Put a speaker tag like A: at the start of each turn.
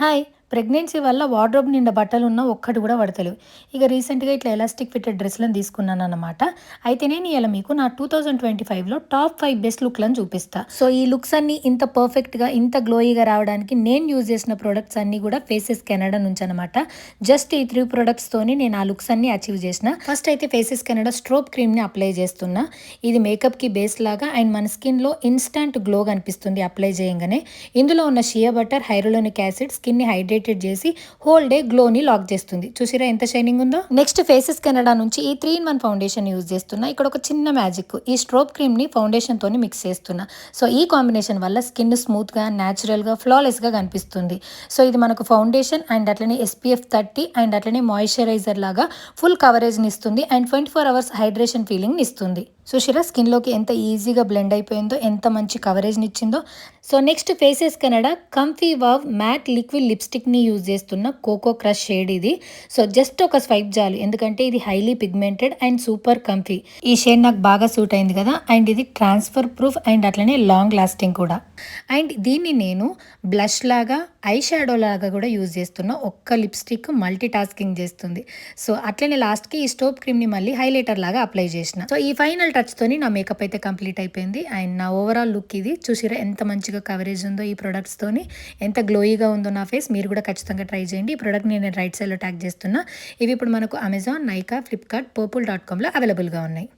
A: Hi! Pregnancy వల్ల wardrobe నిండా బట్టలున్న ఒక్కటి కూడా పడతలేవు. ఇక రీసెంట్‌గా ఇట్లా ఎలాస్టిక్ ఫిట్టెడ్ డ్రెస్‌లని తీసుకున్నాననమాట. అయితే నేను ఇయాల మీకు నా 2025లో టాప్ 5 బెస్ట్ లుక్‌లని చూపిస్తా. సో, ఈ లుక్స్ అన్నీ ఇంత పర్ఫెక్ట్‌గా, ఇంత గ్లోయిగా రావడానికి నేను యూజ్ చేసిన ప్రొడక్ట్స్ అన్నీ కూడా ఫేసెస్ కెనడా నుంచనమాట. జస్ట్ ఈ 3 ప్రొడక్ట్స్‌తోని నేను ఆ లుక్స్ అన్నీ అచీవ్ చేసిన. ఫస్ట్ అయితే ఫేసెస్ కెనడా స్ట్రోబ్ క్రీమ్‌ని అప్లై చేస్తున్నా. ఇది మేకప్‌కి బేస్ లాగా అండ్ మన స్కిన్‌లో ఇన్‌స్టాంట్ గ్లో కనిపిస్తుంది అప్లై చేయంగానే. ఇందులో ఉన్న షియా బటర్, హైరోలోనిక్ యాసిడ్ స్కిన్ని హైడ్రేటెడ్ చేసి హోల్ డే గ్లోని లాక్ చేస్తుంది. చూసిరా ఎంత షైనింగ్ ఉందో. నెక్స్ట్ ఫేసెస్ కెనడా నుంచి ఈ 3-in-1 ఫౌండేషన్ యూజ్ చేస్తున్నా. ఇక్కడ ఒక చిన్న మ్యాజిక్, ఈ స్ట్రోబ్ క్రీమ్ ని ఫౌండేషన్ తోని మిక్స్ చేస్తున్నా. సో ఈ కాంబినేషన్ వల్ల స్కిన్ స్మూత్ గా, న్యాచురల్ గా, ఫ్లాలెస్ గా కనిపిస్తుంది. సో ఇది మనకు ఫౌండేషన్ అండ్ అట్లనే SPF 30 అండ్ అట్లనే మాయిశ్చరైజర్ లాగా ఫుల్ కవరేజ్ ని ఇస్తుంది అండ్ 24 అవర్స్ హైడ్రేషన్ ఫీలింగ్ ని ఇస్తుంది. సుషిరా స్కిన్లోకి ఎంత ఈజీగా బ్లెండ్ అయిపోయిందో, ఎంత మంచి కవరేజ్ని ఇచ్చిందో. So next faces Canada comfy wow matte liquid లిప్స్టిక్ని యూజ్ చేస్తున్న కోకో క్రష్ షేడ్ ఇది. సో జస్ట్ ఒక స్వైప్ చాలు, ఎందుకంటే ఇది highly pigmented and super comfy. ఈ షేడ్ నాకు బాగా సూట్ అయింది కదా. అండ్ ఇది ట్రాన్స్ఫర్ ప్రూఫ్ అండ్ అట్లనే లాంగ్ లాస్టింగ్ కూడా. అండ్ దీన్ని నేను బ్లష్ లాగా, ఐ షాడో లాగా కూడా యూజ్ చేస్తున్నా. ఒక్క లిప్స్టిక్ మల్టీ టాస్కింగ్ చేస్తుంది. సో అట్లనే లాస్ట్కి ఈ స్టోప్ క్రీమ్ని మళ్ళీ హైలైటర్ లాగా అప్లై చేసిన. సో ఈ ఫైనల్ టచ్తోని నా మేకప్ అయితే కంప్లీట్ అయిపోయింది. అండ్ నా ఓవరాల్ లుక్ ఇది. చూసిరా ఎంత మంచిగా కవరేజ్ ఉందో ఈ ప్రొడక్ట్స్తోని, ఎంత గ్లోయిగా ఉందో నా ఫేస్. మీరు కూడా ఖచ్చితంగా ట్రై చేయండి. ఈ ప్రొడక్ట్ని నేను రైట్ సైడ్లో ట్యాగ్ చేస్తున్నా. ఇవి ఇప్పుడు మనకు అమెజాన్, నైకా, ఫ్లిప్కార్ట్, పర్పుల్.comలో అవైలబుల్గా ఉన్నాయి.